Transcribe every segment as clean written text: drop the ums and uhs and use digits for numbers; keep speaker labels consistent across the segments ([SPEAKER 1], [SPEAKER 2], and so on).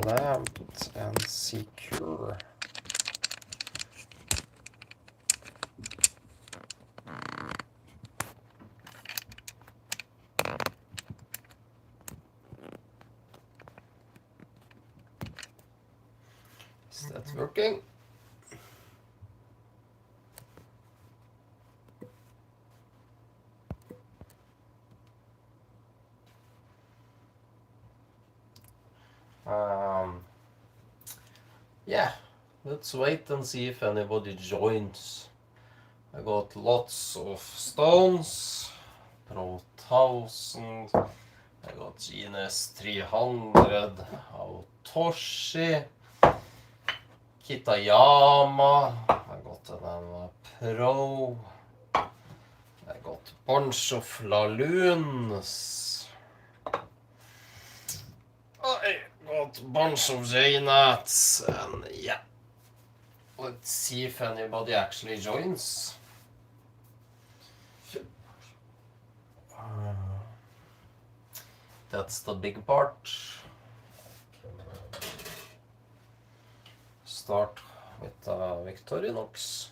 [SPEAKER 1] clamped and secure. Is that working? Yeah, let's wait and see if anybody joins. I got lots of stones, Pro 1000, I got GNS 300, Autoshi, Kitayama, I got an Pro, I got a bunch of Laloons, I got a bunch of J-Nats, and yeah, let's see if anybody actually joins. That's the big part. Start with Victorinox.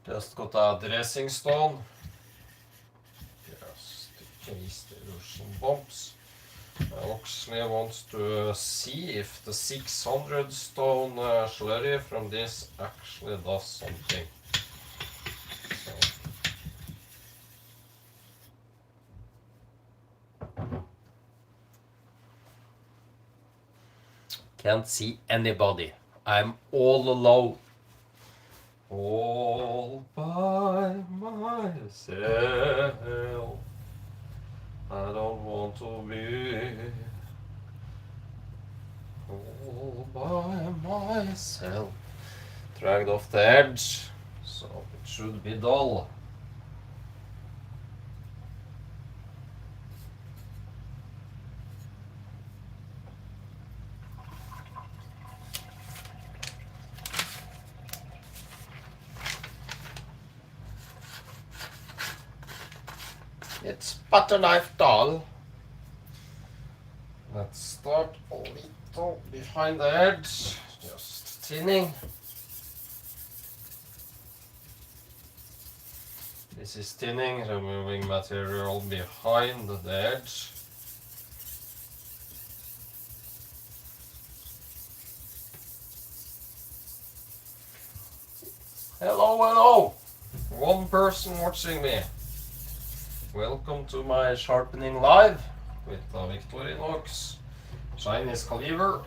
[SPEAKER 1] Just got a dressing stone. Just in case there are some bumps. I actually want to see if the 600 stone slurry from this actually does something. So. Can't see anybody. I'm all alone. All by myself. I don't want to be all by myself. Dragged off the edge, so it should be dull. It's butter knife dull. Let's start a little behind the edge, just thinning. This is thinning, removing material behind the edge. Hello, hello! One person watching me. Welcome to my sharpening live with Victorinox Chinese caliber.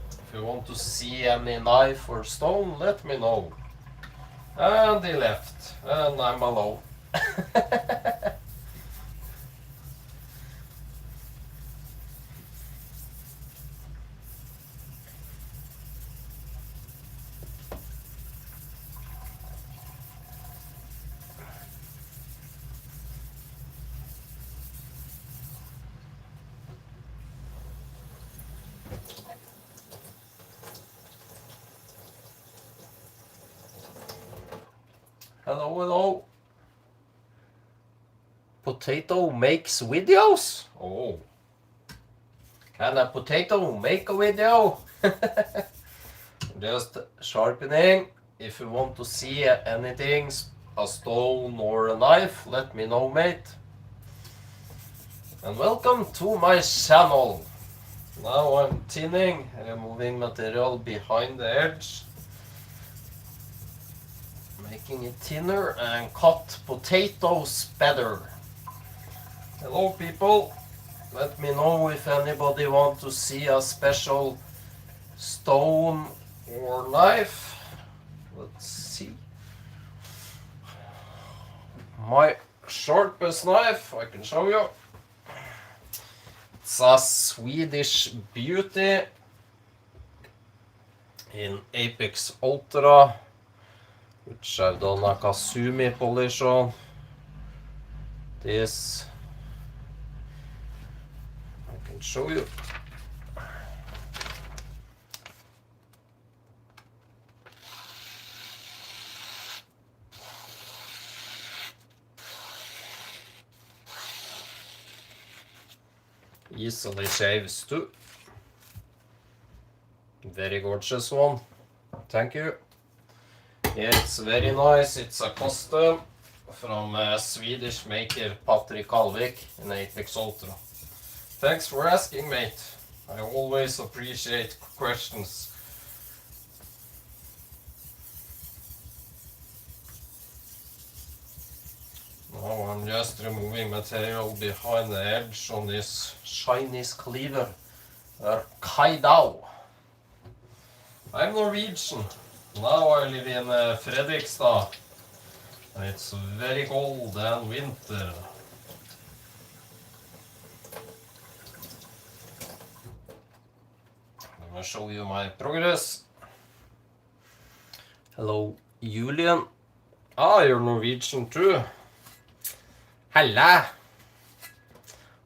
[SPEAKER 1] If you want to see any knife or stone, let me know. And he left, and I'm alone. Hello, hello. Potato makes videos? Oh. Can a potato make a video? Just sharpening. If you want to see anything, a stone or a knife, let me know, mate. And welcome to my channel. Now I'm thinning, removing material behind the edge. Making it thinner and cut potatoes better. Hello people, let me know if anybody wants to see a special stone or knife. Let's see. My sharpest knife, I can show you. It's a Swedish beauty in Apex Ultra, which I've done a Kasumi polish on. this, I can show you. Easily shaves too. Very gorgeous one. Thank you. Yeah, it's very nice. It's a custom from Swedish maker Patrick Alvik in Apex Ultra. Thanks for asking, mate. I always appreciate questions. Now I'm just removing material behind the edge on this Chinese cleaver, Kaidao. I'm Norwegian. Now I live in Fredrikstad. It's very cold and winter. I'm gonna show you my progress. Hello, Julian. Ah, you're Norwegian too. Halla!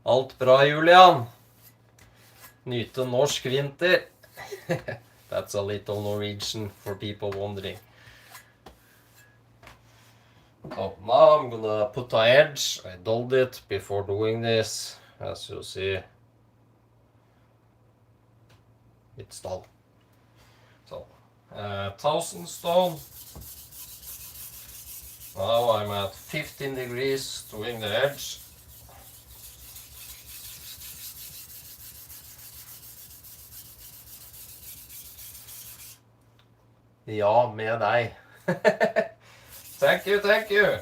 [SPEAKER 1] Alt bra, Julian? Nyte norsk vinter. That's a little Norwegian for people wondering. So now I'm gonna put an edge. I dulled it before doing this. As you see, it's dull. So, 1000 stone. Now I'm at 15 degrees doing the edge. Ja, med deg. Thank you, thank you.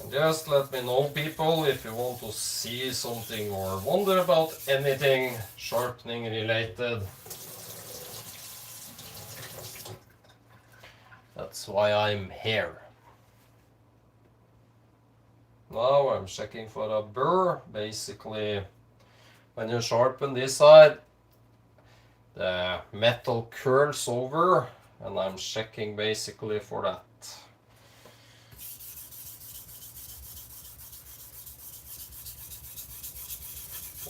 [SPEAKER 1] And just let me know, people, if you want to see something or wonder about anything sharpening related. That's why I'm here. Now I'm checking for a burr. Basically, when you sharpen this side, the metal curls over, and I'm checking basically for that.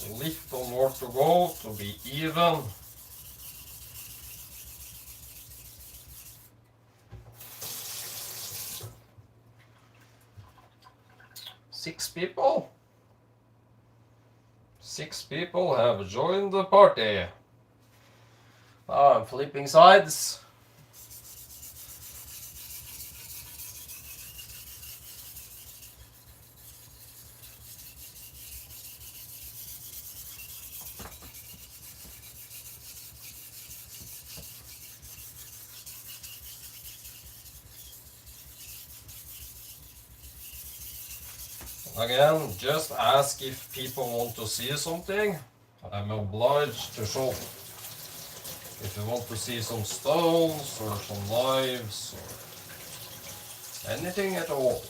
[SPEAKER 1] A little more to go to be even. Six people have joined the party. I'm flipping sides. Again, just ask if people want to see something. I'm obliged to show. If you want to see some stones or some knives or anything at all.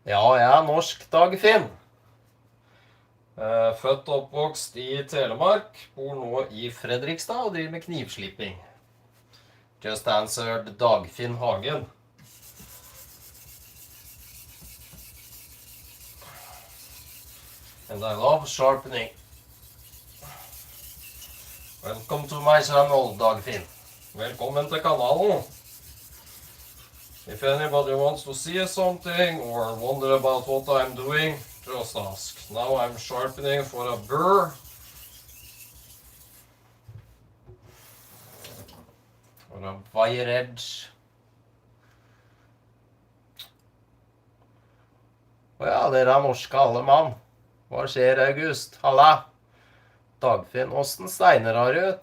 [SPEAKER 1] Ja, jeg er norsk, Dagfinn. Født og oppvokst i Telemark, bor nå i Fredrikstad og driver med knivslipping. Just answered Dagfinn Hagen. And I love sharpening. Welcome to my channel, Dagfinn. Velkommen til kanalen. If anybody wants to see something or wonder about what I'm doing, just ask. Now I'm sharpening for a burr. Or a wire edge. Ja, dere er norske alle mann. Hva skjer, August? Halla! Dagfinn, hvordan steiner har du?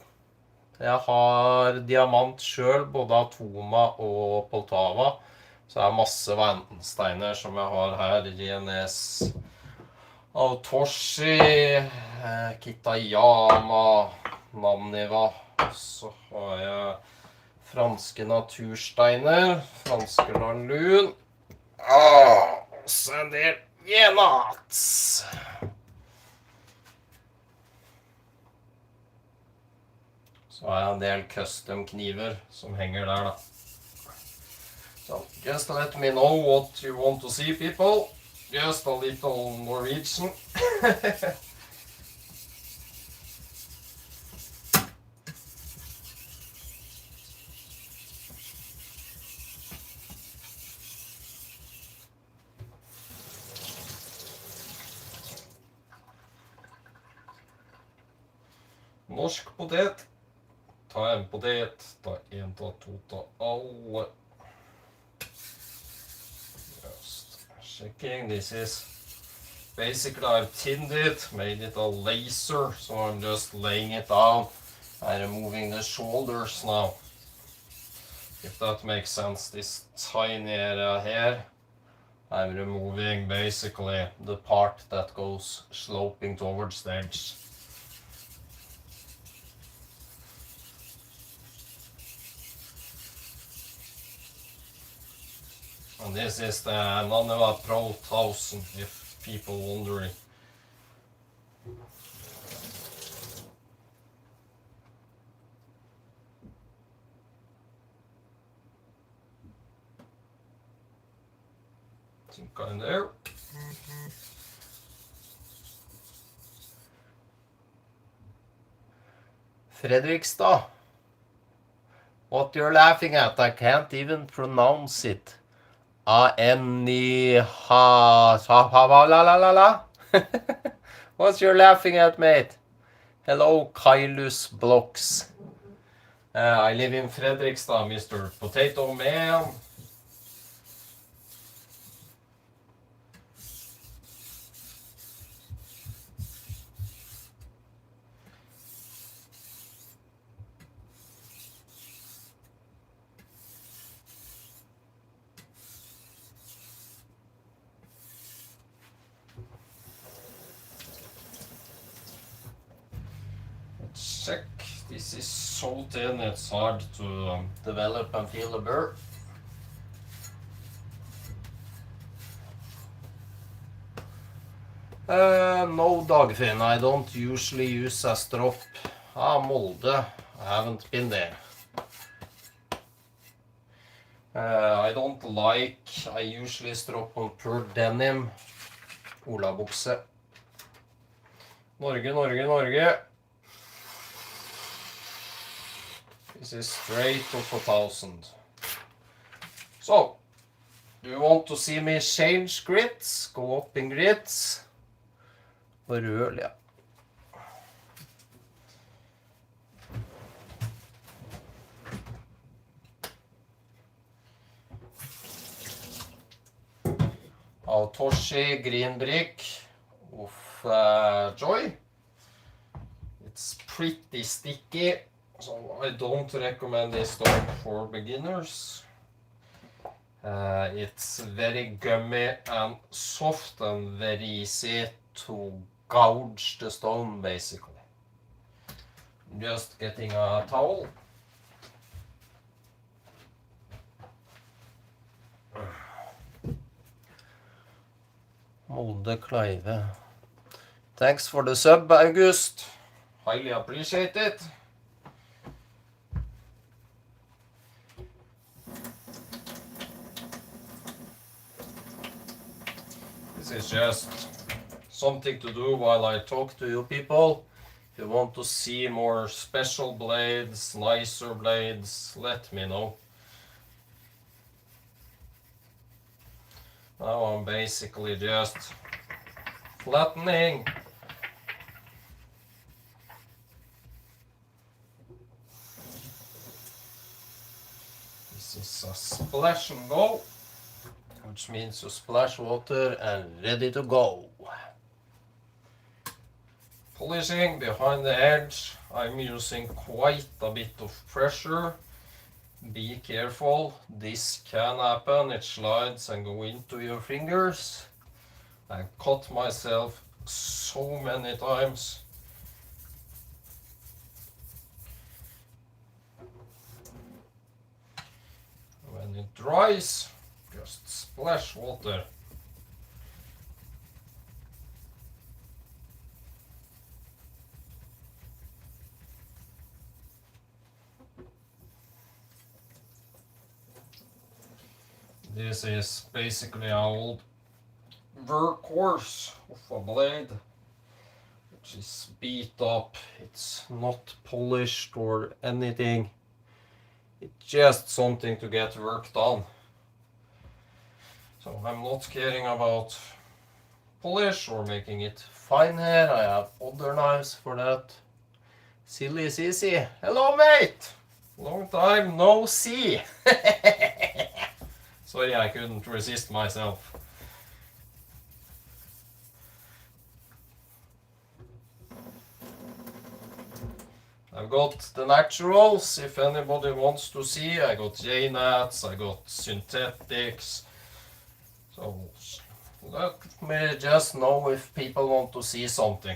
[SPEAKER 1] Jeg har diamant selv, både Atoma og Poltava. Så jeg har masse vannsteiner som jeg har her. GNS, Autoshi, Kitayama, Naniva. Så har jeg franske natursteiner, franske lalun. Så en del genats. Så har jeg en del custom kniver som henger der da. So just let me know what you want to see, people. Just a little Norwegian. Norsk potet. Ta en potet, ta en, ta to, ta alle. Just checking. This is basically I've tinned it, made it a laser, so I'm just laying it down and removing the shoulders now. If that makes sense, this tiny area here, I'm removing basically the part that goes sloping towards the edge. And this is the Nanova Pro 1000, if people wondering. Some kind there. Fredrikstad. What you're laughing at? I can't even pronounce it. A-N-I-H-la-la-la-la. What's you're laughing at, mate? Hello, Kailus Blocks. I live in Fredrikstad, Mr. Potato Man. Let's check. This is so thin, it's hard to develop and feel the burr. No, Dagfinn, I don't usually use a strop. Molde, I haven't been there. I don't like, I usually strop on pure denim. Olabukse. Norge, Norge, Norge. This is straight of 1000. So, do you want to see me change grits? Go up in grits? Og røl, ja. Toshi green brick of Joy. It's pretty sticky, so I don't recommend this stone for beginners. It's very gummy and soft and very easy to gouge the stone, basically. Just getting a towel. Molde Kleive. Thanks for the sub, August. Highly appreciate it. This is just something to do while I talk to you people. If you want to see more special blades, nicer blades, let me know. Now I'm basically just flattening. This is a splash and go, which means you splash water and ready to go. Polishing behind the edge. I'm using quite a bit of pressure. Be careful, this can happen, it slides and go into your fingers. I cut myself so many times. When it dries, just splash water. This is basically an old workhorse of a blade, which is beat up. It's not polished or anything. It's just something to get work done. So I'm not caring about polish or making it fine here. I have other knives for that. Silly Sissy. Hello, mate! Long time no see. Sorry, I couldn't resist myself. I've got the naturals, if anybody wants to see. I got J-nats, I got synthetics. So let me just know if people want to see something.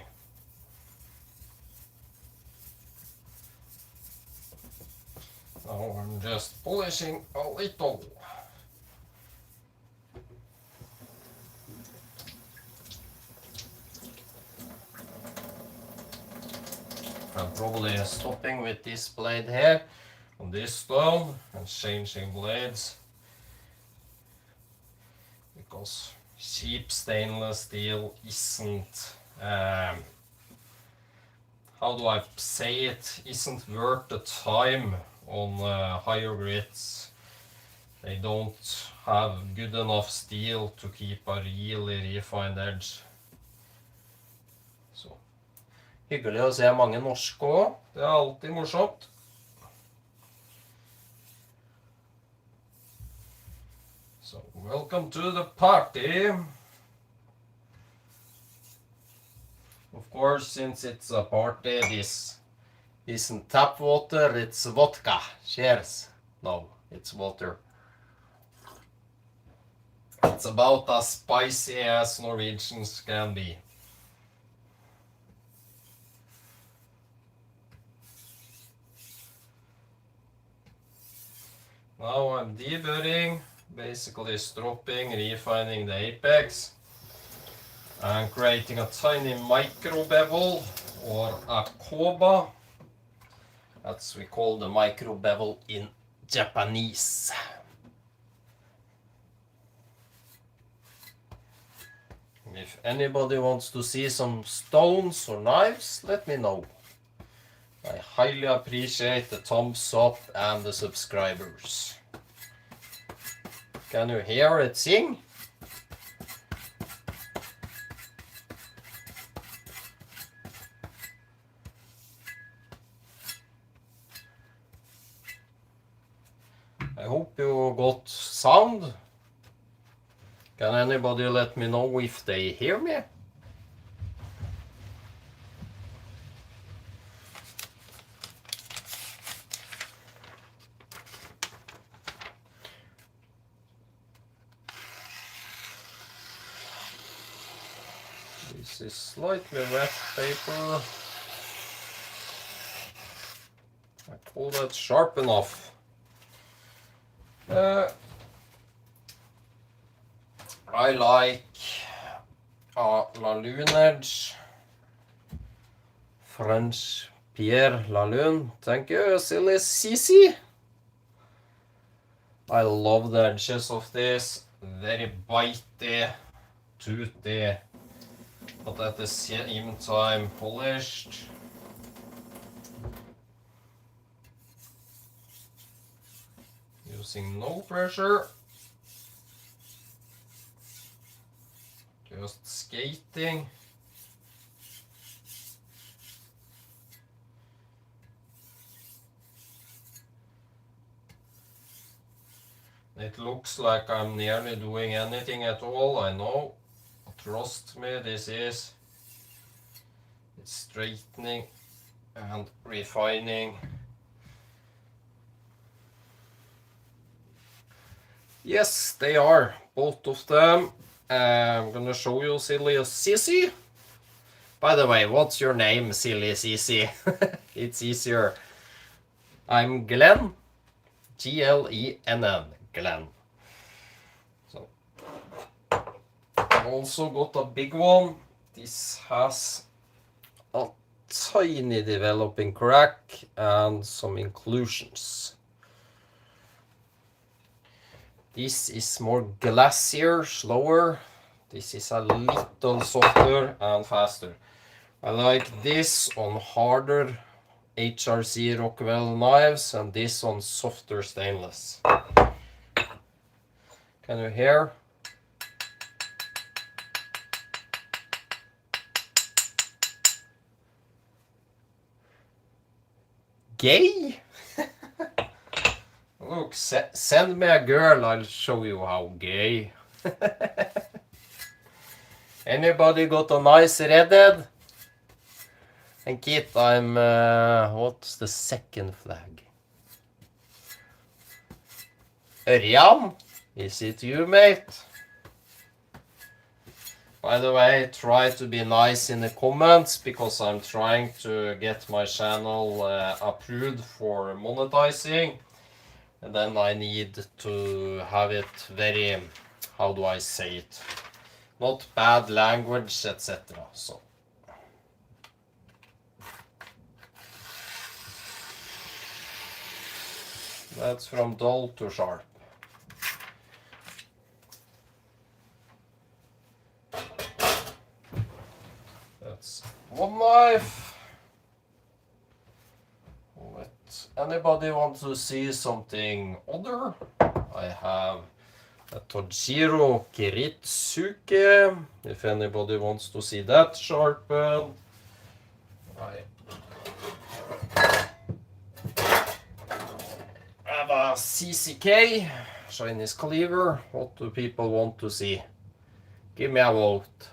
[SPEAKER 1] Now I'm just polishing a little. I'm probably stopping with this blade here on this stone and changing blades, because cheap stainless steel isn't, how do I say it, isn't worth the time on higher grits. They don't have good enough steel to keep a really refined edge. Så hyggelig å se mange norske også. Det er alltid morsomt. So, welcome to the party. Of course, since it's a party, this isn't tap water, it's vodka. Cheers. No, it's water. It's about as spicy as Norwegians can be. Now I'm deburring, basically stropping, refining the apex, and creating a tiny micro bevel, or a koba. That's we call the micro bevel in Japanese. If anybody wants to see some stones or knives, let me know. I highly appreciate the thumbs up and the subscribers. Can you hear it sing? I hope you got sound. Can anybody let me know if they hear me? This is slightly wet paper. I call that sharp enough. I like Lalune edge. French Pierre Lalune. Thank you, silly Sissy. I love the edges of this. Very bitey, toothy, but at the same time polished. Using no pressure. Just skating. It looks like I'm nearly doing anything at all, I know. Trust me, this is. It's straightening and refining. Yes, they are, both of them. I'm gonna show you silly Sissy. By the way, what's your name, silly Sissy? It's easier. I'm Glenn, Glenn, Glenn. So, I've also got a big one. This has a tiny developing crack and some inclusions. This is more glassier, slower. This is a little softer and faster. I like this on harder HRC Rockwell knives and this on softer stainless. Can you hear? Gay? Look, send me a girl, I'll show you how gay. Anybody got a nice redhead? And Kit, I'm, what's the second flag? Örjan? Is it you, mate? By the way, try to be nice in the comments because I'm trying to get my channel approved for monetizing. And then I need to have it very, how do I say it? Not bad language, etc. So. That's from dull to sharp. That's one knife. Let anybody want to see something other? I have a Tojiro Kiritsuke. If anybody wants to see that sharpened. I have a CCK, Chinese cleaver. What do people want to see? Give me a vote.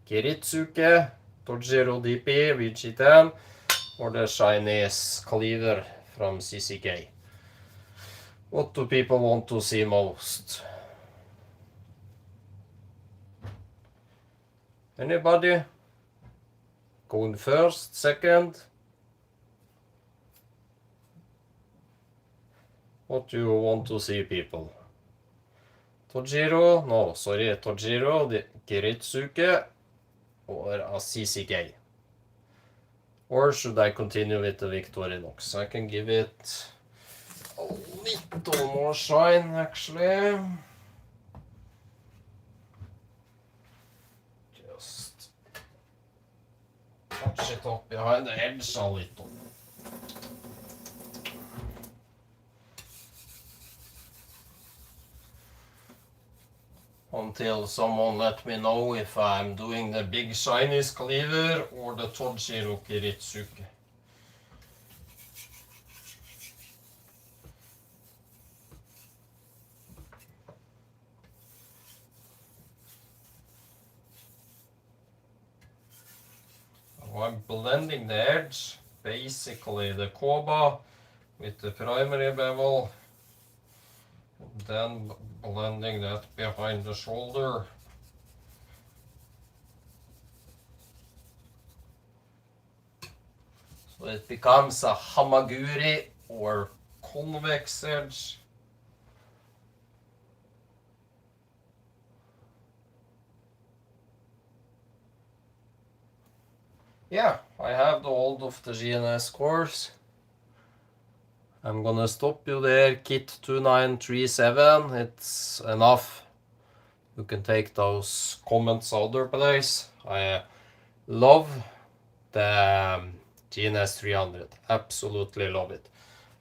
[SPEAKER 1] Kiritsuke, Tojiro DP, VG10, or the Chinese cleaver from CCK. What do people want to see most? Anybody? Going first, second? What do you want to see, people? Tojiro, no, sorry, Tojiro, the Kiritsuke, or a CCK? Or should I continue with the Victorinox? I can give it a little more shine, actually. Just touch it up behind the edge a little. Until someone let me know if I'm doing the big Chinese cleaver or the Tojiro Kiritsuke. I'm blending the edge, basically the Koba with the primary bevel, then blending that behind the shoulder. So it becomes a hamaguri or convex edge. Yeah, I have the old of the GNS course. I'm gonna stop you there, Kit 2937. It's enough. You can take those comments other place. I love the GNS 300. Absolutely love it.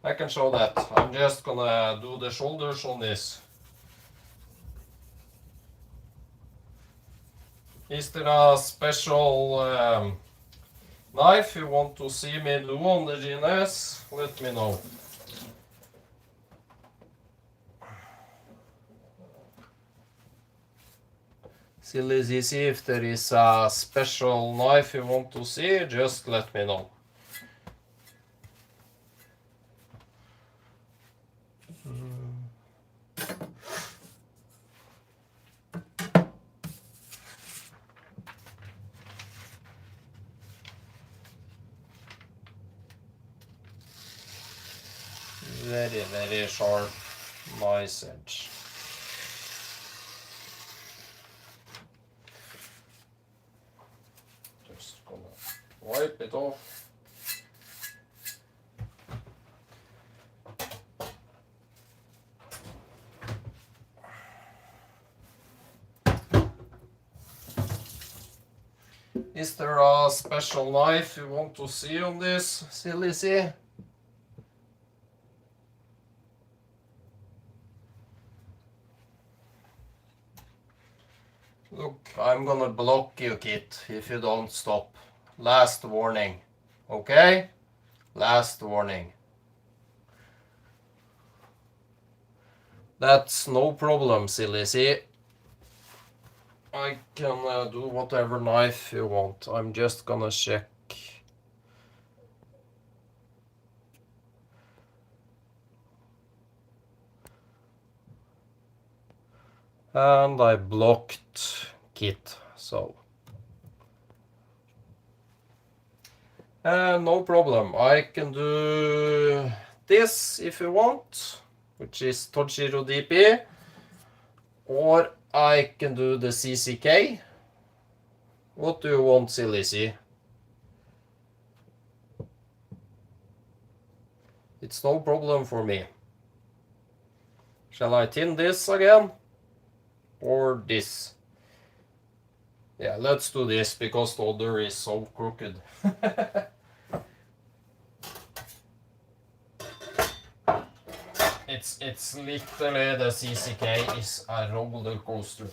[SPEAKER 1] I can show that. I'm just gonna do the shoulders on this. Is there a special knife you want to see me do on the GNS? Let me know. Silly ZC, if there is a special knife you want to see, just let me know. Very, very sharp, nice edge. Just gonna wipe it off. Is there a special knife you want to see on this, silly sea? Look, I'm gonna block you, Kit, if you don't stop. Last warning, okay? Last warning. That's no problem, silly sea. I can do whatever knife you want. I'm just gonna check. And I blocked Kit, so. No problem. I can do this if you want, which is Tojiro DP, or I can do the CCK. What do you want, silly sea? It's no problem for me. Shall I tin this again? Or this? Yeah, let's do this because the other is so crooked. It's literally the CCK is a roller coaster.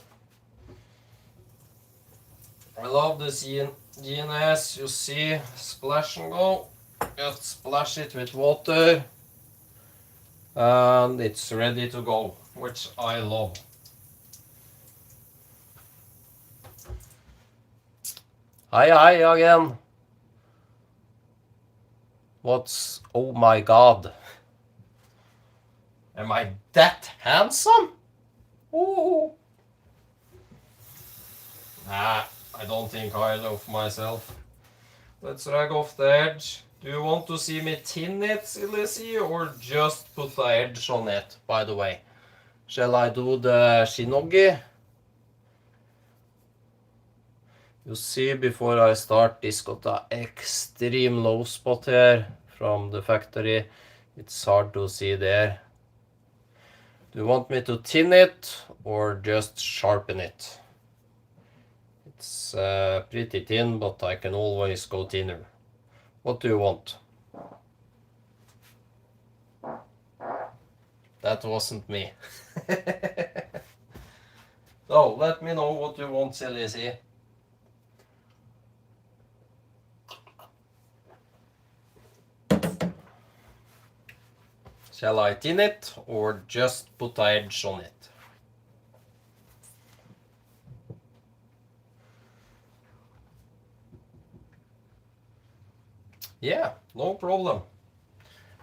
[SPEAKER 1] I love the GNS, you see, splash and go. Just splash it with water and it's ready to go, which I love. Hi again. Oh my god. Am I that handsome? Ooh. Nah, I don't think highly of myself. Let's drag off the edge. Do you want to see me tin it, silly sea, or just put the edge on it, by the way? Shall I do the shinogi? You see, before I start, this got an extreme low spot here from the factory. It's hard to see there. Do you want me to tin it or just sharpen it? It's pretty thin, but I can always go thinner. What do you want? That wasn't me. So, let me know what you want, silly sea. Shall I tin it or just put the edge on it? Yeah, no problem.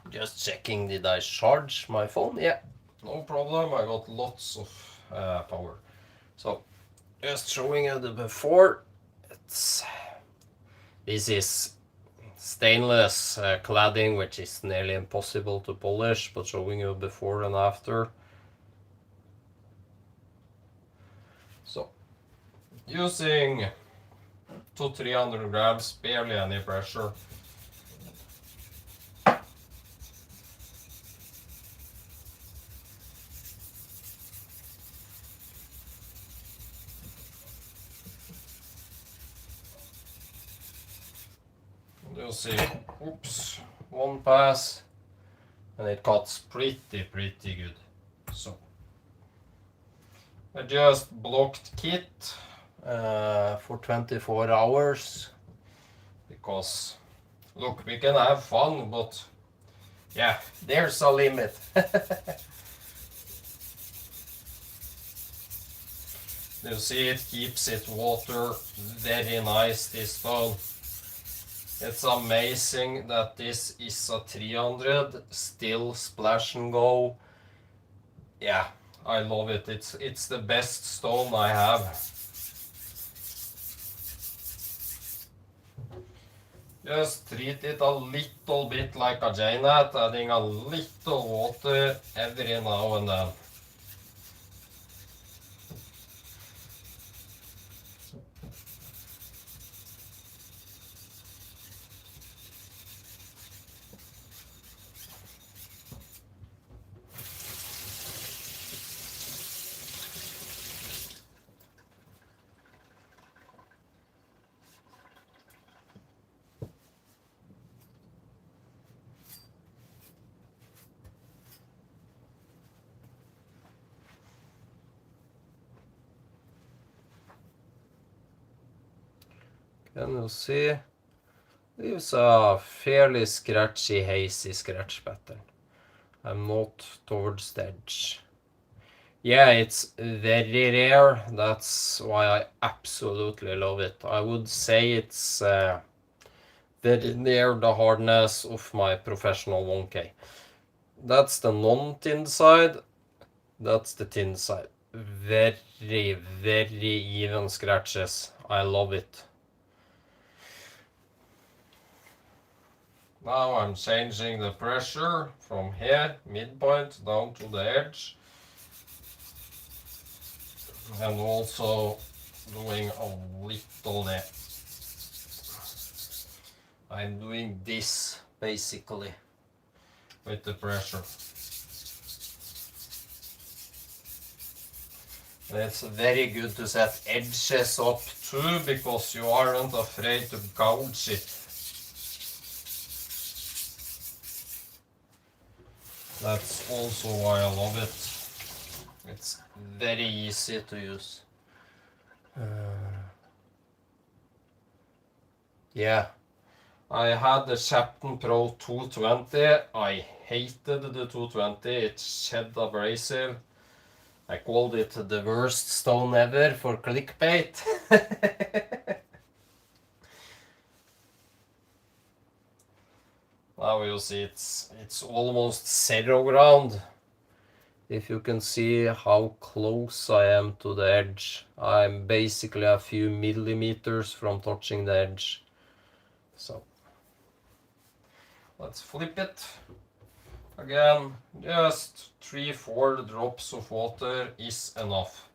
[SPEAKER 1] Just checking, did I charge my phone? Yeah, no problem. I got lots of power. So, just showing you the before. This is stainless cladding, which is nearly impossible to polish, but showing you before and after. So, using 200-300 grams, barely any pressure. You'll see, oops, one pass, and it cuts pretty good. So, I just blocked Kit for 24 hours because, look, we can have fun, but yeah, there's a limit. You see, it keeps it water very nice, this stone. It's amazing that this is a 300, still splash and go. Yeah, I love it. It's the best stone I have. Just treat it a little bit like a J-net, adding a little water every now and then. Can you see? Leaves a fairly scratchy, hazy scratch pattern. I'm not towards the edge. Yeah, it's very rare. That's why I absolutely love it. I would say it's very near the hardness of my professional 1K. That's the non-tinned side. That's the thin side. Very, very even scratches. I love it. Now I'm changing the pressure from here, midpoint, down to the edge. And also doing a little there. I'm doing this basically with the pressure. And it's very good to set edges up too, because you aren't afraid to gouge it. That's also why I love it. It's very easy to use. Yeah, I had the Chapman Pro 220. I hated the 220. It shed abrasive. I called it the worst stone ever for clickbait. Now you see it's almost zero ground. If you can see how close I am to the edge, I'm basically a few millimeters from touching the edge. So let's flip it. Again, just 3-4 drops of water is enough.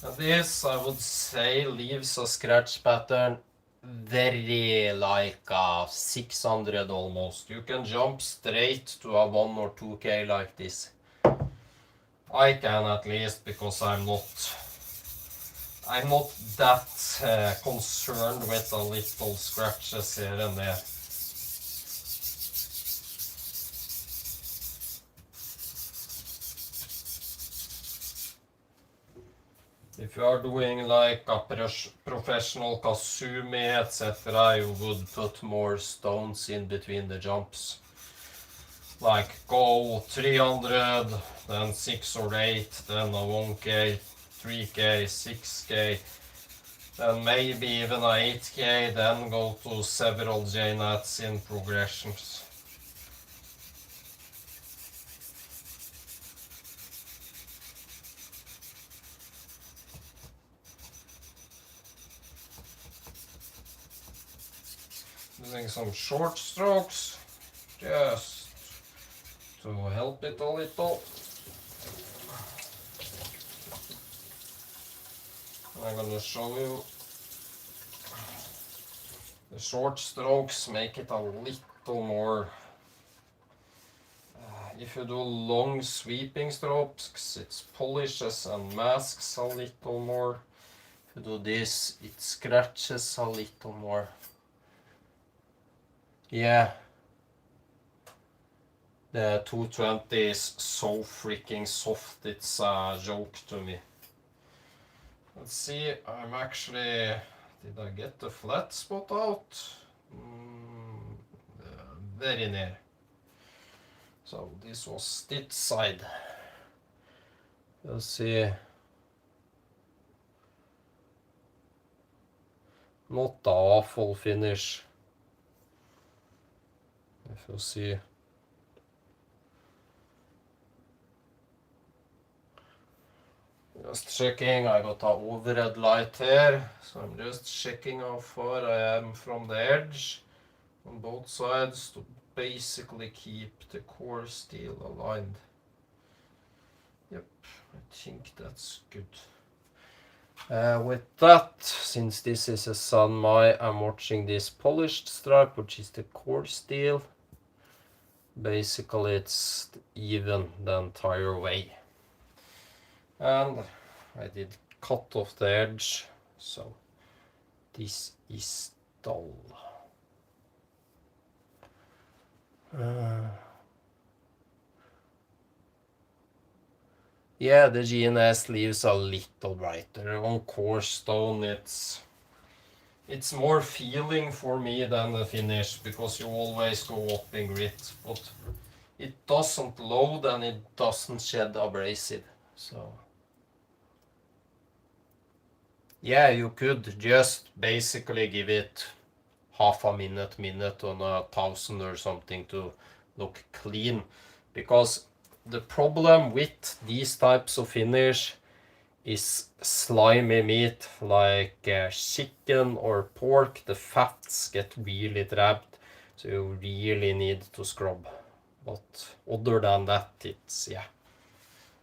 [SPEAKER 1] And this, I would say, leaves a scratch pattern very like a 600 almost. You can jump straight to a 1 or 2K like this. I can at least, because I'm not that concerned with a little scratches here and there. If you are doing like a professional Kasumi, etc., you would put more stones in between the jumps. Like go 300, then 6 or 8, then a 1K, 3K, 6K, then maybe even a 8K, then go to several J-nats in progressions. Doing some short strokes, just to help it a little. I'm gonna show you the short strokes make it a little more. If you do long sweeping strokes, it polishes and masks a little more. If you do this, it scratches a little more. Yeah. The 220 is so freaking soft, it's a joke to me. Let's see, I'm actually... Did I get the flat spot out? Very near. So this was this side. Let's see. Not the awful finish. If you see. Just checking, I got a overhead light here, so I'm just checking how far I am from the edge on both sides to basically keep the core steel aligned. Yep, I think that's good. With that, since this is a Sanmai, I'm watching this polished stripe, which is the core steel. Basically, it's even the entire way. And I did cut off the edge, so this is dull. Yeah, the GNS leaves a little brighter. On coarse stone, it's more feeling for me than the finish, because you always go up in grit, but it doesn't load and it doesn't shed abrasive. So yeah, you could just basically give it half a minute on 1,000 or something to look clean, because the problem with these types of finish is slimy meat like chicken or pork. The fats get really trapped, so you really need to scrub. But other than that, it's yeah.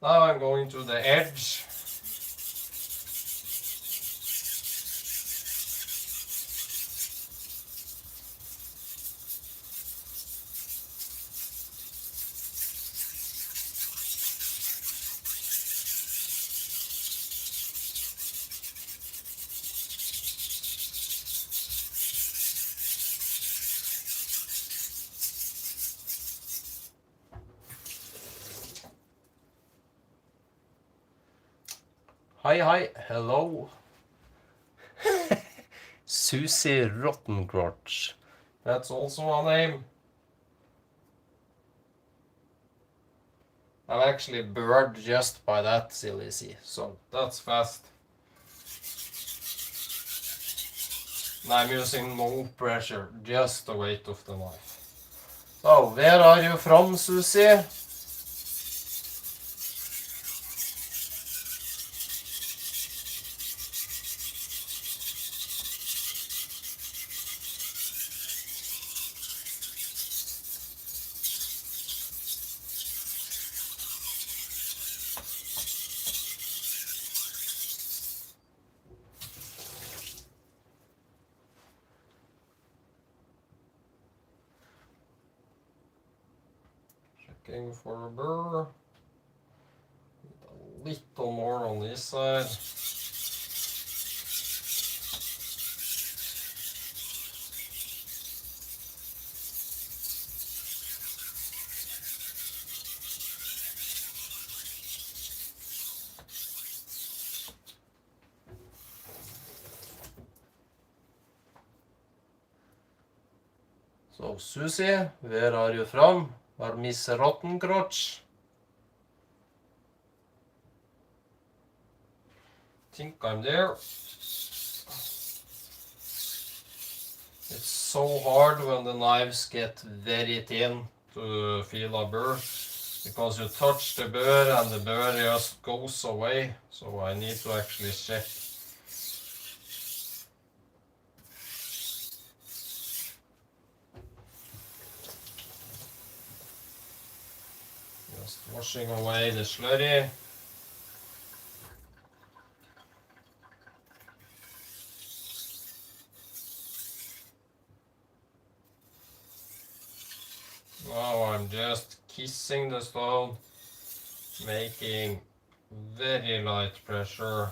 [SPEAKER 1] Now I'm going to the edge. Hi, hello. Susie Rottengrotch. That's also a name. I'm actually bored just by that silly sea, so that's fast. And I'm using no pressure, just the weight of the knife. So, where are you from, Susie? Checking for a burr. A little more on this side. So, Susie, where are you from? Or Miss Rottengrotch? Think I'm there. It's so hard when the knives get very thin to feel a burr, because you touch the burr and the burr just goes away. So I need to actually check. Just washing away the slurry. Now I'm just kissing the stone, making very light pressure.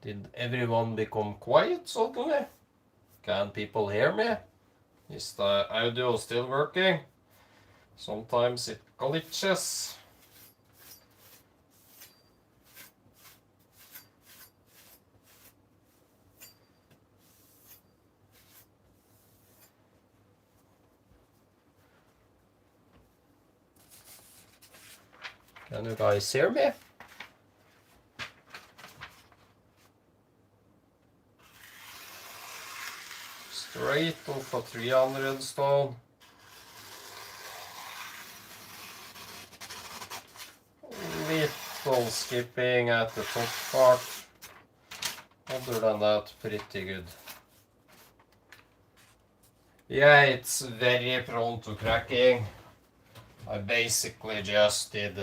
[SPEAKER 1] Did everyone become quiet suddenly? Can people hear me? Is the audio still working? Sometimes it glitches. Can you guys hear me? Straight off a 300 stone. Little skipping at the top part. Other than that, pretty good. Yeah, it's very prone to cracking. I basically just did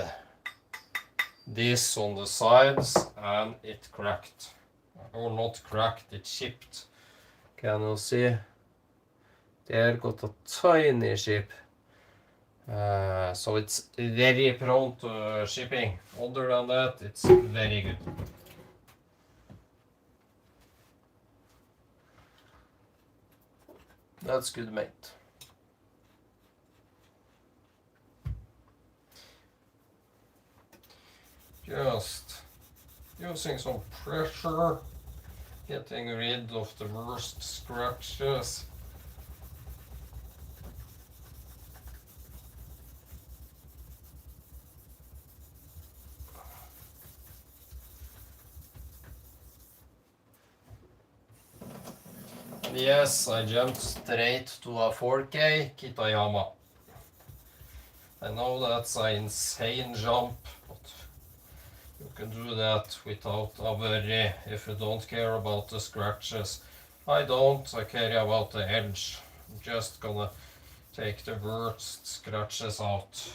[SPEAKER 1] this on the sides and it cracked. Or not cracked, it chipped. Can you see? There got a tiny chip. So it's very prone to shipping. Other than that, it's very good. That's good, mate. Just using some pressure, getting rid of the worst scratches. And yes, I jumped straight to a 4K Kitayama. I know that's an insane jump, but you can do that without a worry if you don't care about the scratches. I don't, I care about the edge. I'm just gonna take the worst scratches out.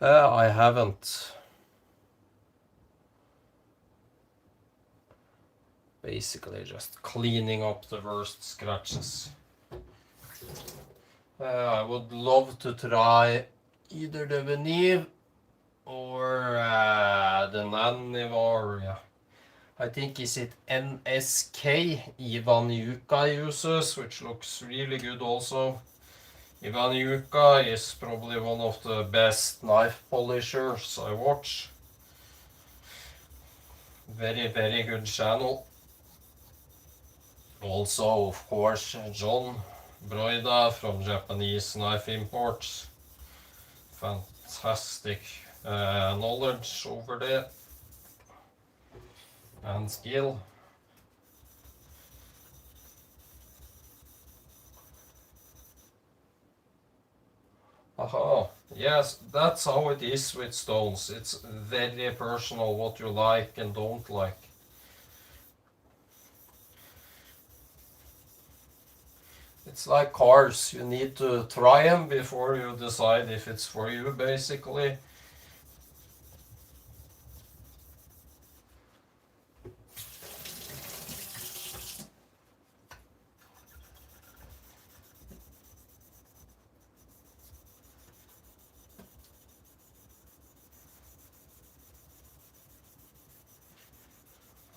[SPEAKER 1] I haven't. Basically just cleaning up the worst scratches. I would love to try either the Venive or the Nanivar. I think is it NSK Ivan Yuka uses, which looks really good also. Ivan Yuka is probably one of the best knife polishers I watch. Very, very good channel. Also, of course, John Broida from Japanese Knife Imports. Fantastic knowledge over there and skill. Aha, yes, that's how it is with stones. It's very personal what you like and don't like. It's like cars, you need to try them before you decide if it's for you, basically.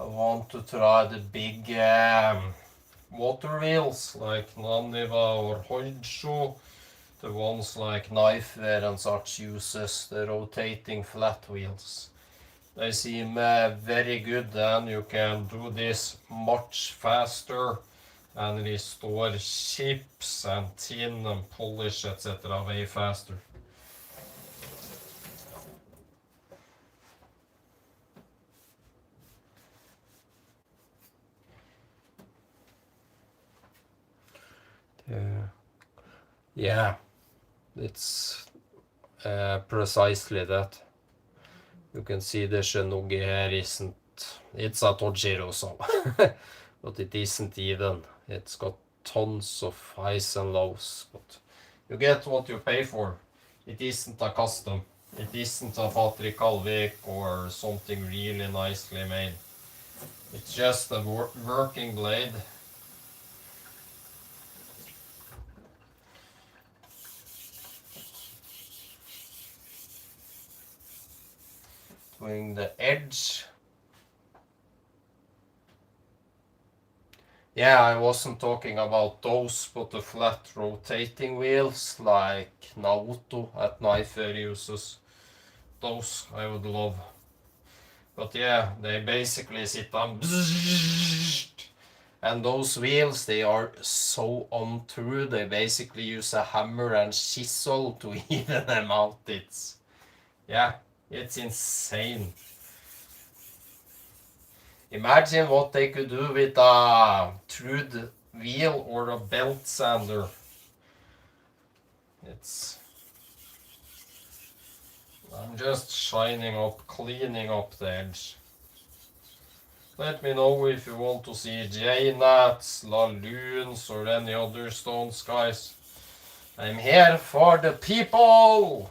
[SPEAKER 1] I want to try the big water wheels like Naniva or Hoidsho. The ones like Knifeware and such uses the rotating flat wheels. They seem very good, and you can do this much faster and restore chips and tin and polish etc. way faster. Yeah, it's precisely that. You can see the Shinogi here isn't, it's a Tojiro, so, but it isn't even. It's got tons of highs and lows, but you get what you pay for. It isn't a custom. It isn't a Patrick Alvik or something really nicely made. It's just a working blade. Doing the edge. Yeah, I wasn't talking about those, but the flat rotating wheels like Naoto at Knifeware uses. Those I would love. But yeah, they basically sit on And those wheels, they are so untrue. They basically use a hammer and chisel to even them out. Yeah, it's insane. Imagine what they could do with a trued wheel or a belt sander. I'm just cleaning up the edge. Let me know if you want to see J-Nats, Laloons, or any other stones, guys. I'm here for the people!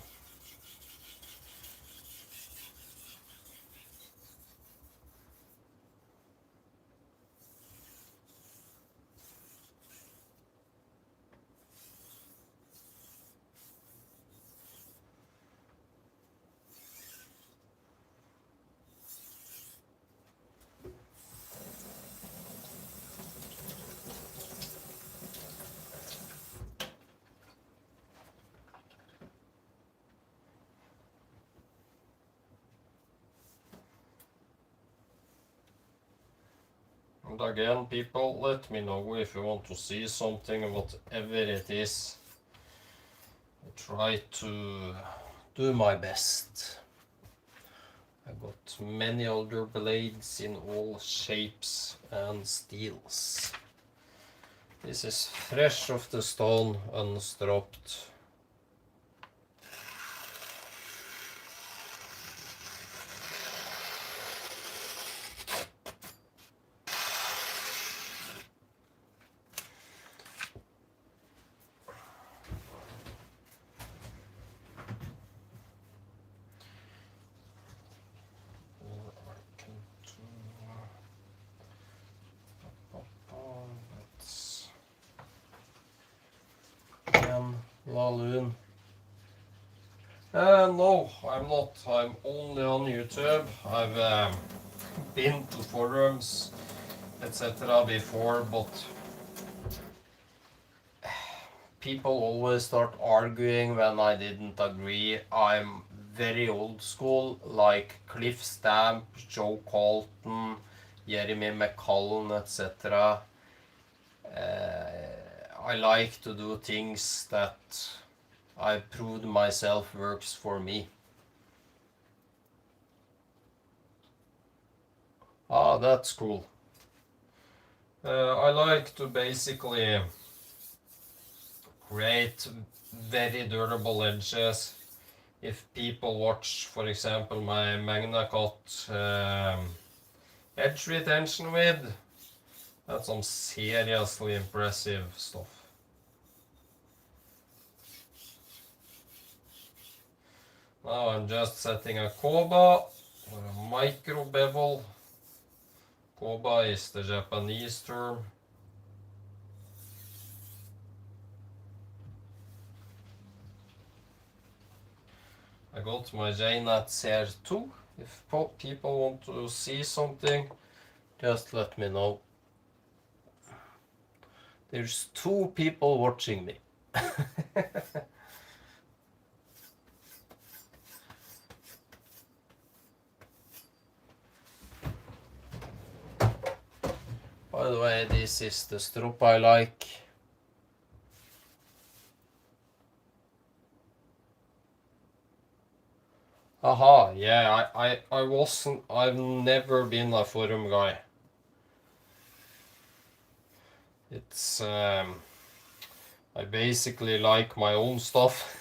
[SPEAKER 1] And again, people, let me know if you want to see something, whatever it is. I try to do my best. I got many other blades in all shapes and steels. This is fresh off the stone, unstropped. Laloon. No, I'm not. I'm only on YouTube. I've been to forums, etc. before, but people always start arguing when I didn't agree. I'm very old school, like Cliff Stamp, Joe Colton, Jeremy McCullen, etc. I like to do things that I proved myself works for me. Ah, that's cool. I like to basically create very durable edges. If people watch, for example, my Magna Cut edge retention with, that's some seriously impressive stuff. Now I'm just setting a koba or a micro bevel. Koba is the Japanese term. I got my J-Nats here too. If people want to see something, just let me know. There's 2 people watching me. By the way, this is the strop I like. Aha, yeah, I've never been a forum guy. It's, I basically like my own stuff.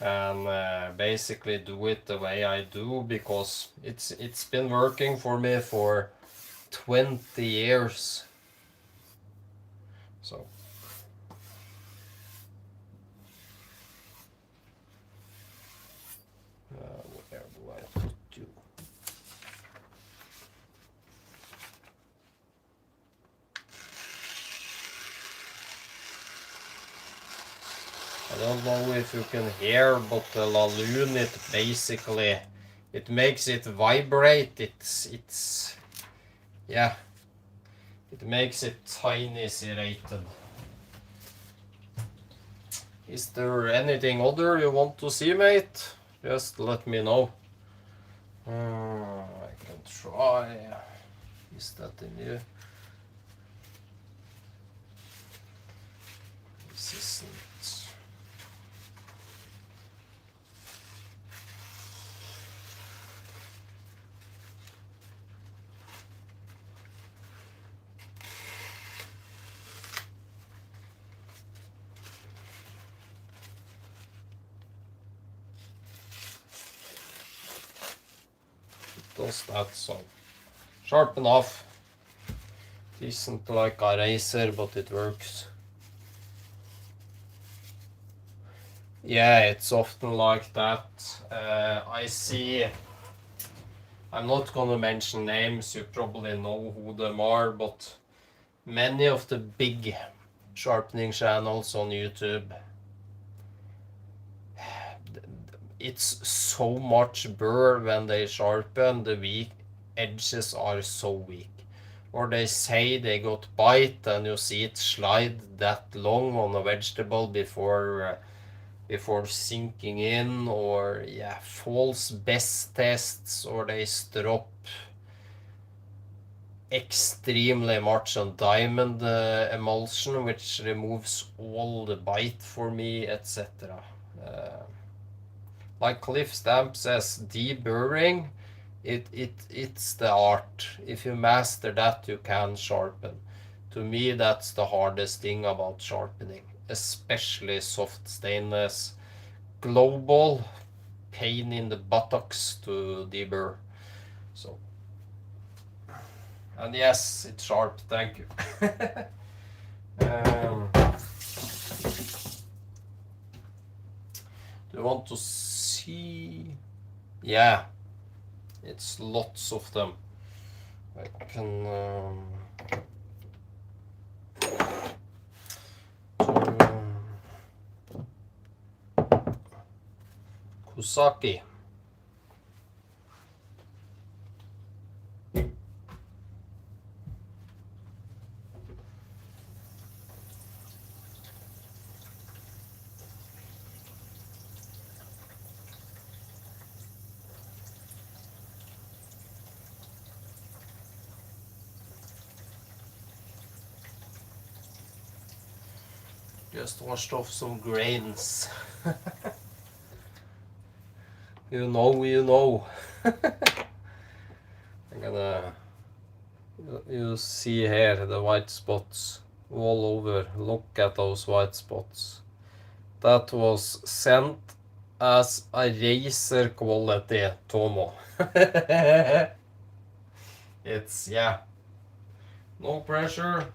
[SPEAKER 1] And basically do it the way I do because it's been working for me for 20 years. So where do I put you? I don't know if you can hear, but the Laloon, it makes it vibrate. Yeah, it makes it tiny serrated. Is there anything other you want to see, mate? Just let me know. I can try. Is that in here? does that, so sharp enough. It isn't like a razor, but it works. Yeah, it's often like that. I see, I'm not gonna mention names, you probably know who them are, but many of the big sharpening channels on YouTube, it's so much burr when they sharpen, the weak edges are so weak. Or they say they got bite and you see it slide that long on a vegetable before sinking in, or yeah, false best tests, or they strop extremely much on diamond emulsion, which removes all the bite for me, etc. Like Cliff Stamp says, deburring, it's the art. If you master that, you can sharpen. To me, that's the hardest thing about sharpening, especially soft stainless. Global pain in the buttocks to debur. So, and yes, it's sharp. Thank you. um, do you want to see? Yeah, it's lots of them. I can. Kusaki. Just washed off some grains. You know, you know. I'm gonna. You see here the white spots all over. Look at those white spots. That was sent as a razor quality Tomo. It's, yeah, no pressure.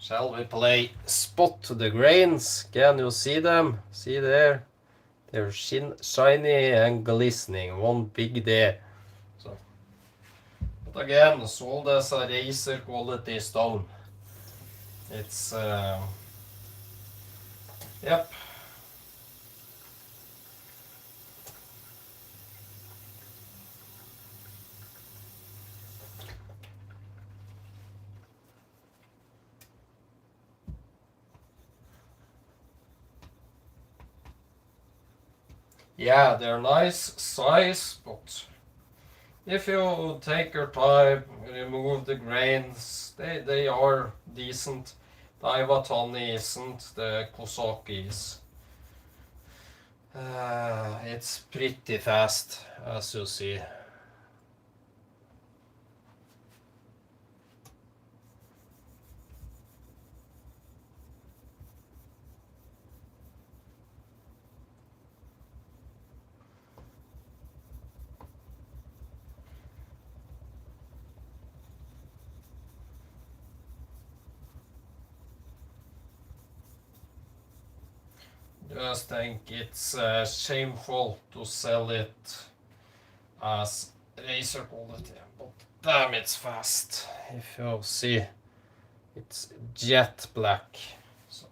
[SPEAKER 1] Shall we play spot the grains? Can you see them? See there? They're shiny and glistening. One big day. So, but again, sold as a razor quality stone. It's, yep. Yeah, they're nice size, but if you take your time, remove the grains, they are decent. The Iwatani isn't, the Kosaki is. It's pretty fast, as you see. Just think it's shameful to sell it as razor quality, but damn, it's fast. If you see, it's jet black. So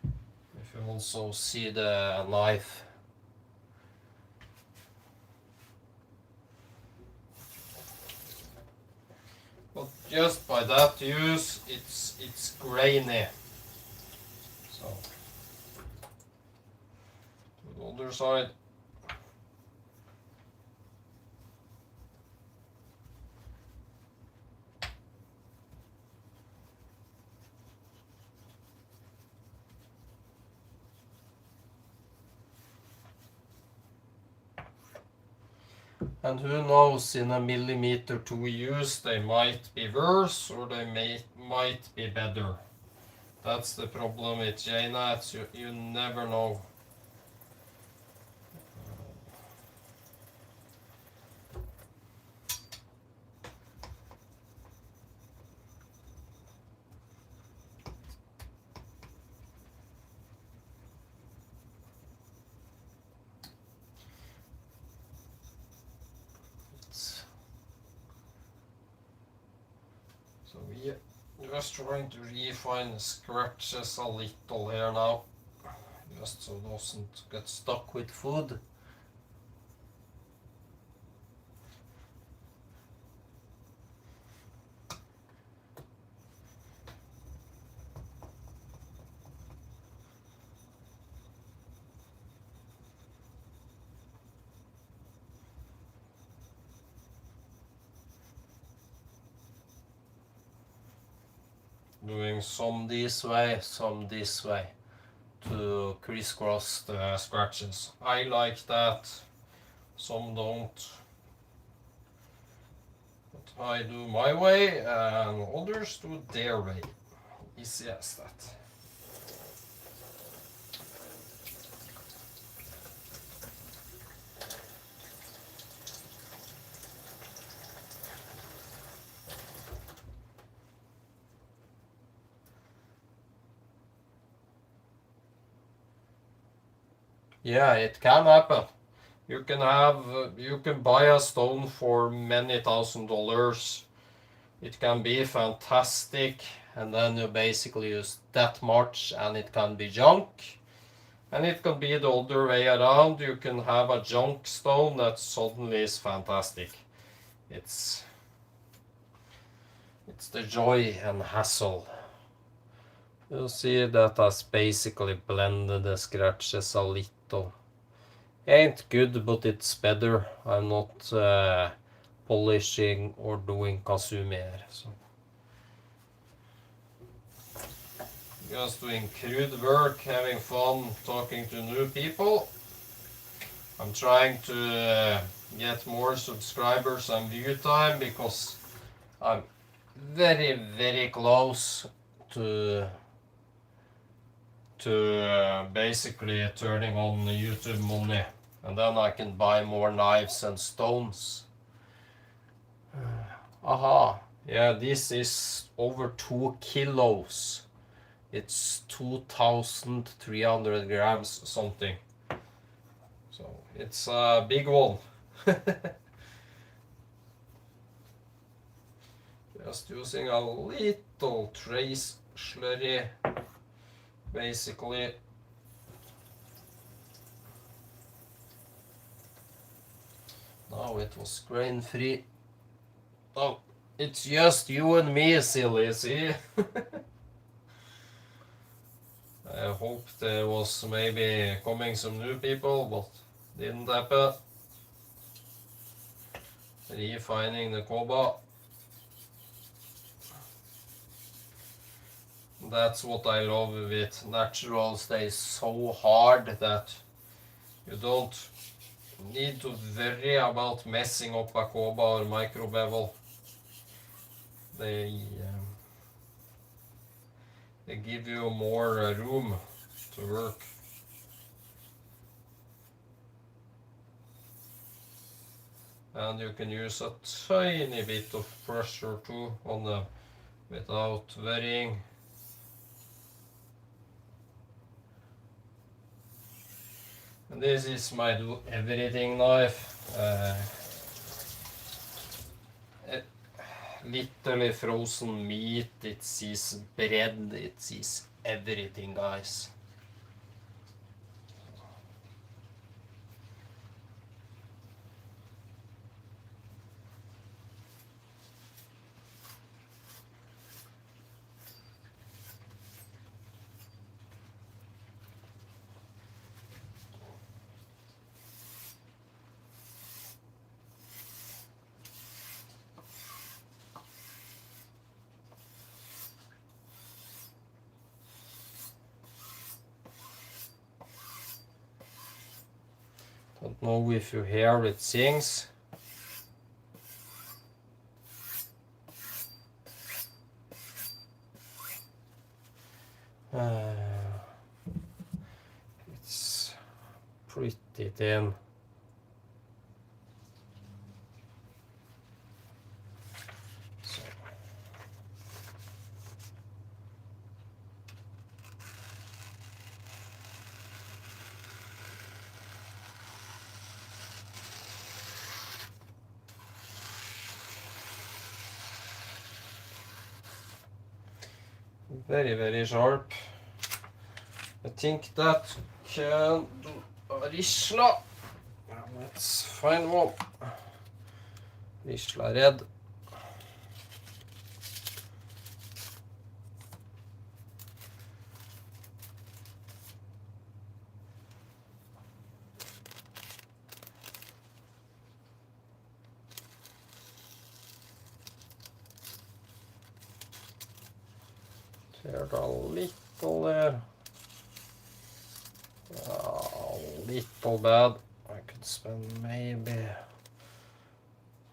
[SPEAKER 1] if you also see the knife, but just by that use, it's grainy. So to the other side. And who knows, in a millimeter to use, they might be worse or they might be better. That's the problem with J-nets, you never know. So we just trying to refine the scratches a little here now, just so it doesn't get stuck with food. Doing some this way, some this way to crisscross the scratches. I like that, some don't. But I do my way and others do their way. Easy as that. Yeah, it can happen. You can buy a stone for many $1,000s. It can be fantastic, and then you basically use that much and it can be junk. And it can be the other way around. You can have a junk stone that suddenly is fantastic. It's the joy and hassle. You'll see that has basically blended the scratches a little. Ain't good, but it's better. I'm not polishing or doing kasumi here. So. Just doing crude work, having fun, talking to new people. I'm trying to get more subscribers and view time because I'm very, very close to basically turning on the YouTube money, and then I can buy more knives and stones. Aha, yeah, this is over 2 kilos. It's 2,300 grams something. So it's a big one. Just using a little trace slurry, basically. Now it was grain free. Oh, it's just you and me, silly, see? I hope there was maybe coming some new people, but didn't happen. Refining the koba. That's what I love with naturals. They're so hard that you don't need to worry about messing up a koba or micro bevel. They give you more room to work. And you can use a tiny bit of pressure too on them without worrying. And this is my do everything knife. Literally frozen meat, it sees bread, it sees everything, guys. Don't know if you hear it sings. It's pretty thin. So. Very, very sharp. I think that can do a risla. Let's find one. Risla red. There's a little there. A little bad. I could spend maybe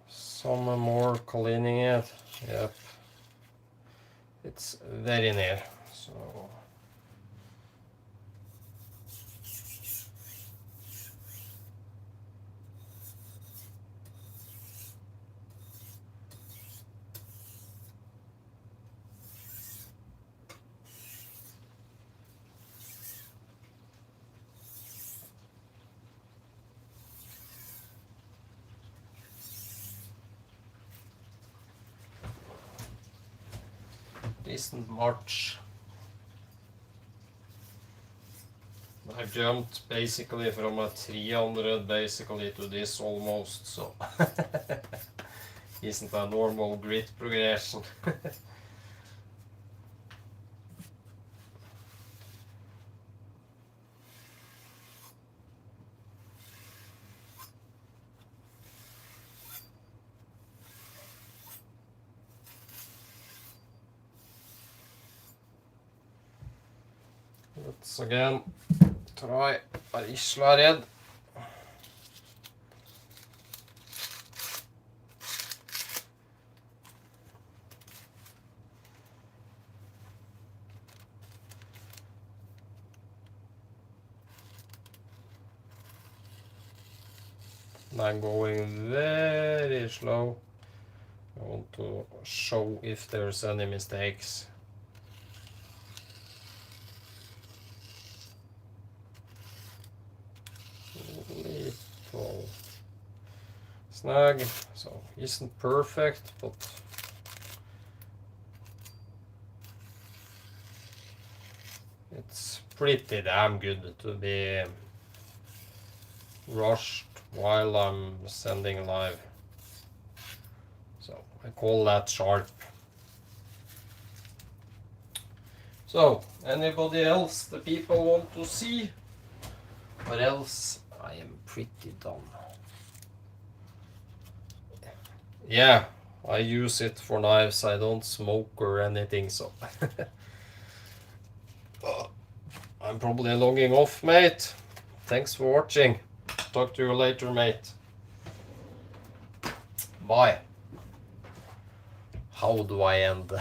[SPEAKER 1] some more cleaning it. Yep. It's very near. So. Decent march. I jumped basically from a 300 basically to this almost, so isn't a normal grit progression. Let's again try a risla red. I'm going very slow. I want to show if there's any mistakes. Little snag, so isn't perfect, but it's pretty damn good to be rushed while I'm sending live. So I call that sharp. So anybody else the people want to see, or else I am pretty done. Yeah, I use it for knives. I don't smoke or anything, so I'm probably logging off, mate. Thanks for watching. Talk to you later, mate. Bye. How do I end?